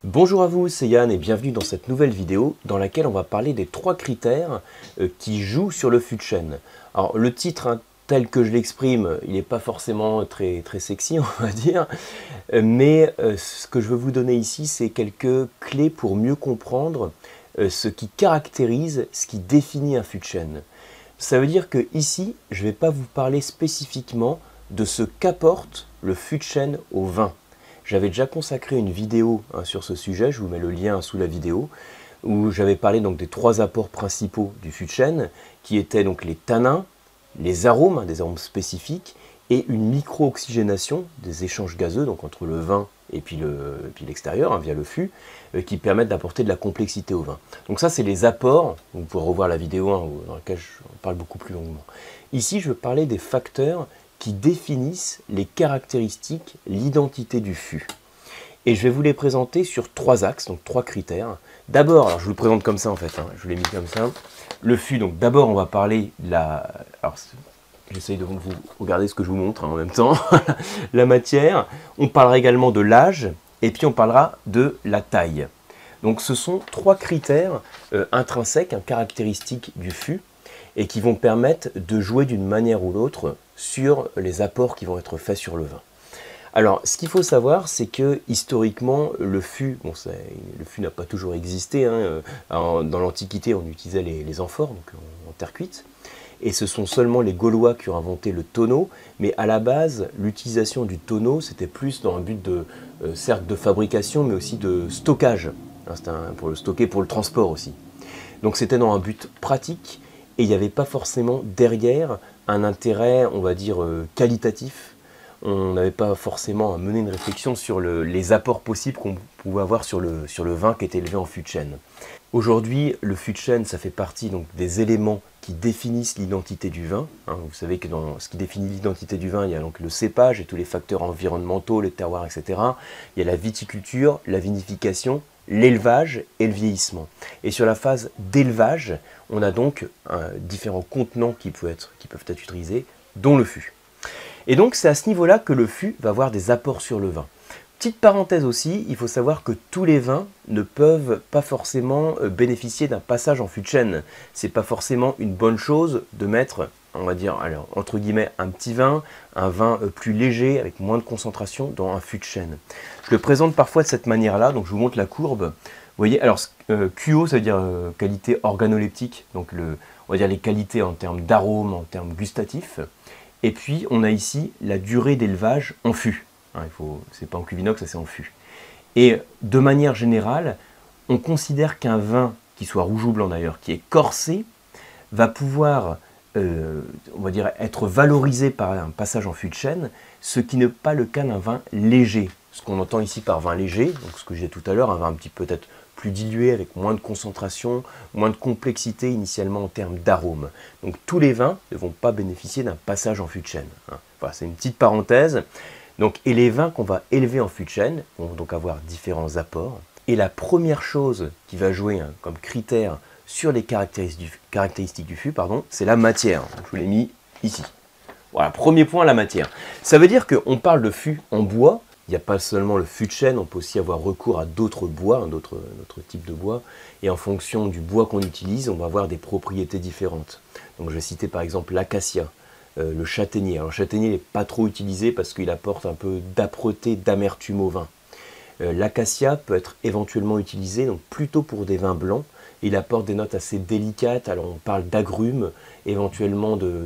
Bonjour à vous, c'est Yann et bienvenue dans cette nouvelle vidéo dans laquelle on va parler des 3 critères qui jouent sur le fût de chêne. Alors le titre, tel que je l'exprime, il n'est pas forcément très sexy, on va dire, mais ce que je veux vous donner ici, c'est quelques clés pour mieux comprendre ce qui caractérise, ce qui définit un fût de chêne. Ça veut dire que ici, je ne vais pas vous parler spécifiquement de ce qu'apporte le fût de chêne au vin. J'avais déjà consacré une vidéo sur ce sujet, je vous mets le lien sous la vidéo, où j'avais parlé donc des 3 apports principaux du fût de chêne, qui étaient donc les tanins, les arômes, des arômes spécifiques, et une micro-oxygénation des échanges gazeux, donc entre le vin et puis l'extérieur, via le fût, qui permettent d'apporter de la complexité au vin. Donc ça, c'est les apports, vous pouvez revoir la vidéo dans laquelle je parle beaucoup plus longuement. Ici, je veux parler des facteurs qui définissent les caractéristiques, l'identité du fût. Et je vais vous les présenter sur 3 axes, donc 3 critères. D'abord, alors je vous le présente comme ça en fait, je vous l'ai mis comme ça. Le fût, donc d'abord on va parler de la... Alors j'essaye de vous regarder ce que je vous montre en même temps. La matière, on parlera également de l'âge, et puis on parlera de la taille. Donc ce sont 3 critères intrinsèques, caractéristiques du fût, et qui vont permettre de jouer d'une manière ou l'autre sur les apports qui vont être faits sur le vin. Alors, ce qu'il faut savoir, c'est que historiquement, le fût n'a pas toujours existé. Dans l'Antiquité, on utilisait les amphores, donc en terre cuite. Et ce sont seulement les Gaulois qui ont inventé le tonneau. Mais à la base, l'utilisation du tonneau, c'était plus dans un but de, certes de fabrication, mais aussi de stockage. C'était pour le stocker, pour le transport aussi. Donc c'était dans un but pratique. Et il n'y avait pas forcément derrière un intérêt, on va dire, qualitatif. On n'avait pas forcément à mener une réflexion sur les apports possibles qu'on pouvait avoir sur le vin qui était élevé en fût de chêne. Aujourd'hui, le fût de chêne, ça fait partie donc, des éléments qui définissent l'identité du vin. Vous savez que dans ce qui définit l'identité du vin, il y a donc le cépage et tous les facteurs environnementaux, les terroirs, etc. Il y a la viticulture, la vinification, l'élevage et le vieillissement. Et sur la phase d'élevage, on a donc différents contenants qui peuvent être utilisés, dont le fût. Et donc c'est à ce niveau-là que le fût va avoir des apports sur le vin. Petite parenthèse aussi, il faut savoir que tous les vins ne peuvent pas forcément bénéficier d'un passage en fût de chêne. C'est pas forcément une bonne chose de mettre, on va dire, alors, entre guillemets, un petit vin, un vin plus léger, avec moins de concentration dans un fût de chêne. Je le présente parfois de cette manière-là, donc je vous montre la courbe. Vous voyez, alors QO, ça veut dire qualité organoleptique, donc on va dire les qualités en termes d'arôme, en termes gustatifs. Et puis on a ici la durée d'élevage en fût. C'est pas en cuvinox, ça c'est en fût. Et de manière générale, on considère qu'un vin, qui soit rouge ou blanc d'ailleurs, qui est corsé, va pouvoir, on va dire, être valorisé par un passage en fût de chêne, ce qui n'est pas le cas d'un vin léger. Ce qu'on entend ici par vin léger, donc ce que j'ai dit tout à l'heure, un vin un petit peut-être plus dilué, avec moins de concentration, moins de complexité initialement en termes d'arôme. Donc tous les vins ne vont pas bénéficier d'un passage en fût de chêne. Voilà, c'est une petite parenthèse. Donc, et les vins qu'on va élever en fût de chêne vont donc avoir différents apports. Et la première chose qui va jouer comme critère sur les caractéristiques du fût, c'est la matière. Donc, je vous l'ai mis ici. Voilà, premier point, la matière. Ça veut dire qu'on parle de fût en bois. Il n'y a pas seulement le fût de chêne, on peut aussi avoir recours à d'autres bois, d'autres types de bois. Et en fonction du bois qu'on utilise, on va avoir des propriétés différentes. Donc, je vais citer par exemple l'acacia. Le châtaignier. Alors le châtaignier n'est pas trop utilisé parce qu'il apporte un peu d'âpreté, d'amertume au vin. L'acacia peut être éventuellement utilisé donc plutôt pour des vins blancs. Il apporte des notes assez délicates. Alors on parle d'agrumes, éventuellement de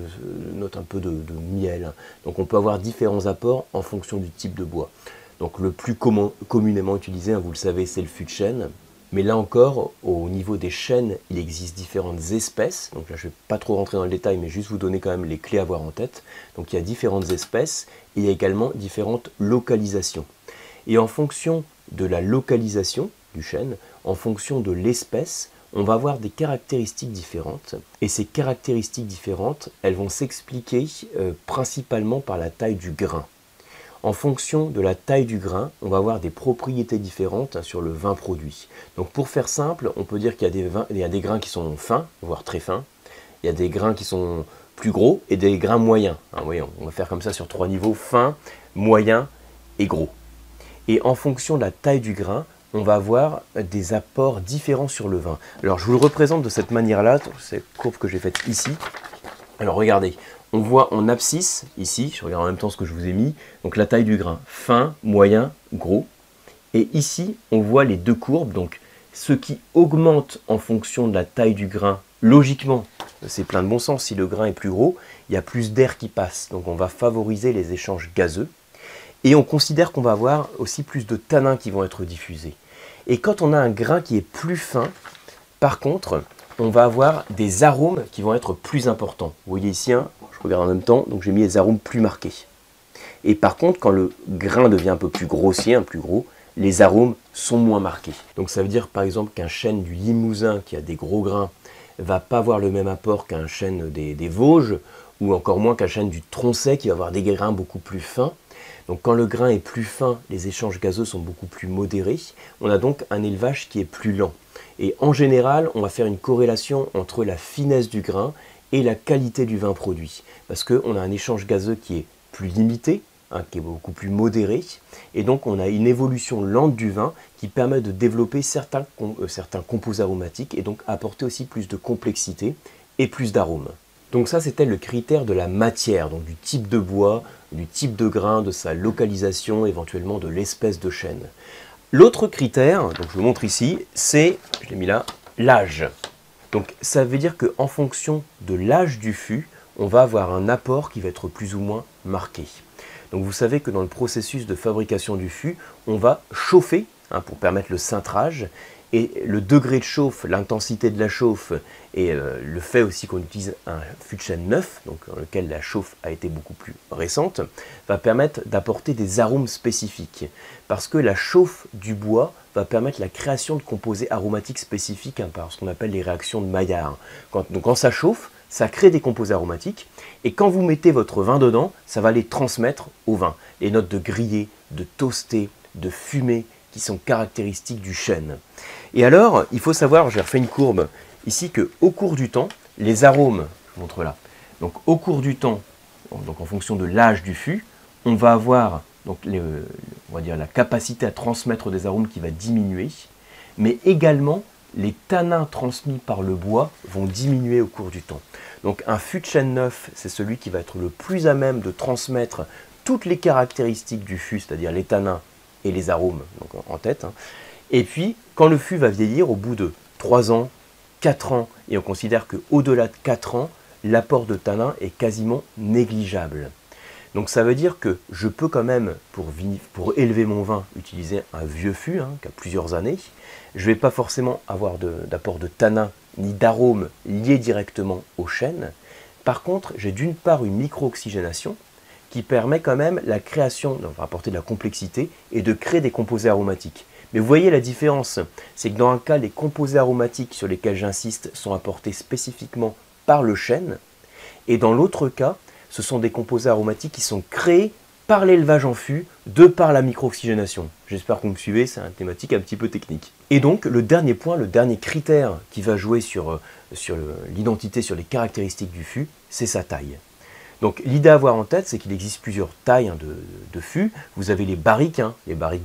notes un peu de miel. Donc on peut avoir différents apports en fonction du type de bois. Donc le plus communément utilisé, vous le savez, c'est le fût de chêne. Mais là encore, au niveau des chênes, il existe différentes espèces. Donc là, je ne vais pas trop rentrer dans le détail, mais juste vous donner quand même les clés à avoir en tête. Donc il y a différentes espèces et il y a également différentes localisations. Et en fonction de la localisation du chêne, en fonction de l'espèce, on va avoir des caractéristiques différentes. Et ces caractéristiques différentes, elles vont s'expliquer principalement par la taille du grain. En fonction de la taille du grain, on va avoir des propriétés différentes sur le vin produit. Donc pour faire simple, on peut dire qu'il y a des grains qui sont fins, voire très fins. Il y a des grains qui sont plus gros et des grains moyens. Voyez, on va faire comme ça sur 3 niveaux, fin, moyen et gros. Et en fonction de la taille du grain, on va avoir des apports différents sur le vin. Alors je vous le représente de cette manière-là, cette courbe que j'ai faite ici. Alors regardez, on voit en abscisse, ici, je regarde en même temps ce que je vous ai mis, donc la taille du grain, fin, moyen, gros. Et ici, on voit les deux courbes, donc ce qui augmente en fonction de la taille du grain, logiquement, c'est plein de bon sens, si le grain est plus gros, il y a plus d'air qui passe, donc on va favoriser les échanges gazeux. Et on considère qu'on va avoir aussi plus de tanins qui vont être diffusés. Et quand on a un grain qui est plus fin, par contre, on va avoir des arômes qui vont être plus importants. Vous voyez ici, hein, je regarde en même temps, donc j'ai mis les arômes plus marqués. Et par contre, quand le grain devient un peu plus grossier, un plus gros, les arômes sont moins marqués. Donc ça veut dire par exemple qu'un chêne du Limousin qui a des gros grains va pas avoir le même apport qu'un chêne des Vosges, ou encore moins qu'un chêne du Tronchet qui va avoir des grains beaucoup plus fins. Donc quand le grain est plus fin, les échanges gazeux sont beaucoup plus modérés. On a donc un élevage qui est plus lent. Et en général, on va faire une corrélation entre la finesse du grain et la qualité du vin produit. Parce qu'on a un échange gazeux qui est plus limité, hein, qui est beaucoup plus modéré. Et donc on a une évolution lente du vin qui permet de développer certains composés aromatiques et donc apporter aussi plus de complexité et plus d'arômes. Donc ça, c'était le critère de la matière, donc du type de bois, du type de grain, de sa localisation, éventuellement de l'espèce de chêne. L'autre critère, donc je vous montre ici, c'est, je l'ai mis là, l'âge. Donc ça veut dire qu'en fonction de l'âge du fût, on va avoir un apport qui va être plus ou moins marqué. Donc vous savez que dans le processus de fabrication du fût, on va chauffer, hein, pour permettre le cintrage. Et le degré de chauffe, l'intensité de la chauffe et le fait aussi qu'on utilise un fût de chêne neuf, donc dans lequel la chauffe a été beaucoup plus récente, va permettre d'apporter des arômes spécifiques. Parce que la chauffe du bois va permettre la création de composés aromatiques spécifiques, hein, par ce qu'on appelle les réactions de Maillard. Donc quand ça chauffe, ça crée des composés aromatiques, et quand vous mettez votre vin dedans, ça va les transmettre au vin. Les notes de grillé, de toasté, de fumé, qui sont caractéristiques du chêne. Et alors, il faut savoir, j'ai refait une courbe ici, qu'au cours du temps, les arômes, je vous montre là, donc au cours du temps, donc en fonction de l'âge du fût, on va avoir donc on va dire la capacité à transmettre des arômes qui va diminuer, mais également les tanins transmis par le bois vont diminuer au cours du temps. Donc un fût de chêne neuf, c'est celui qui va être le plus à même de transmettre toutes les caractéristiques du fût, c'est-à-dire les tanins et les arômes, donc en tête. Hein. Et puis, quand le fût va vieillir, au bout de 3 ans, 4 ans, et on considère qu'au-delà de 4 ans, l'apport de tanin est quasiment négligeable. Donc ça veut dire que je peux quand même, pour élever mon vin, utiliser un vieux fût, hein, qui a plusieurs années. Je ne vais pas forcément avoir d'apport de tanin ni d'arômes liés directement au chêne. Par contre, j'ai d'une part une micro-oxygénation, qui permet quand même la création, on va apporter de la complexité et de créer des composés aromatiques. Mais vous voyez la différence, c'est que dans un cas, les composés aromatiques sur lesquels j'insiste sont apportés spécifiquement par le chêne, et dans l'autre cas, ce sont des composés aromatiques qui sont créés par l'élevage en fût, de par la micro-oxygénation. J'espère que vous me suivez, c'est une thématique un petit peu technique. Et donc, le dernier point, le dernier critère qui va jouer sur l'identité, sur les caractéristiques du fût, c'est sa taille. Donc l'idée à avoir en tête, c'est qu'il existe plusieurs tailles, hein, de fûts. Vous avez les barriques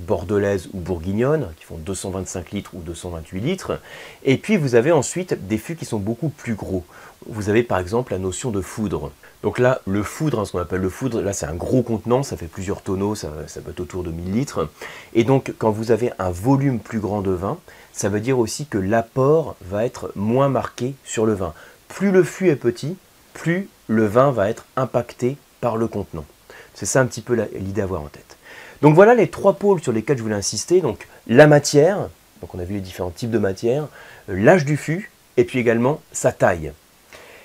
bordelaises ou bourguignonnes, qui font 225 litres ou 228 litres. Et puis vous avez ensuite des fûts qui sont beaucoup plus gros. Vous avez par exemple la notion de foudre. Donc là, le foudre, hein, ce qu'on appelle le foudre, là c'est un gros contenant, ça fait plusieurs tonneaux, ça peut être autour de 1000 litres. Et donc quand vous avez un volume plus grand de vin, ça veut dire aussi que l'apport va être moins marqué sur le vin. Plus le fût est petit, plus le vin va être impacté par le contenant. C'est ça un petit peu l'idée à avoir en tête. Donc voilà les 3 pôles sur lesquels je voulais insister. Donc la matière, donc on a vu les différents types de matière, l'âge du fût et puis également sa taille.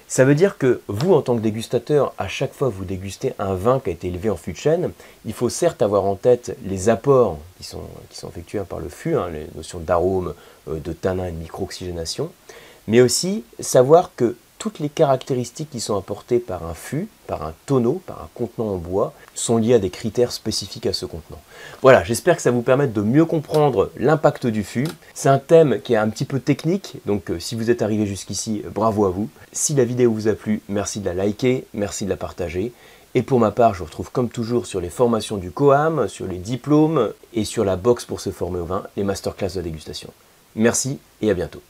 Ça veut dire que vous, en tant que dégustateur, à chaque fois que vous dégustez un vin qui a été élevé en fût de chêne, il faut certes avoir en tête les apports qui sont effectués par le fût, hein, les notions d'arôme, de tanin et de micro-oxygénation, mais aussi savoir que toutes les caractéristiques qui sont apportées par un fût, par un tonneau, par un contenant en bois, sont liées à des critères spécifiques à ce contenant. Voilà, j'espère que ça vous permet de mieux comprendre l'impact du fût. C'est un thème qui est un petit peu technique, donc si vous êtes arrivé jusqu'ici, bravo à vous. Si la vidéo vous a plu, merci de la liker, merci de la partager, Et pour ma part, je vous retrouve comme toujours sur les formations du COAM, sur les diplômes et sur la box pour se former au vin, les masterclass de dégustation. Merci et à bientôt.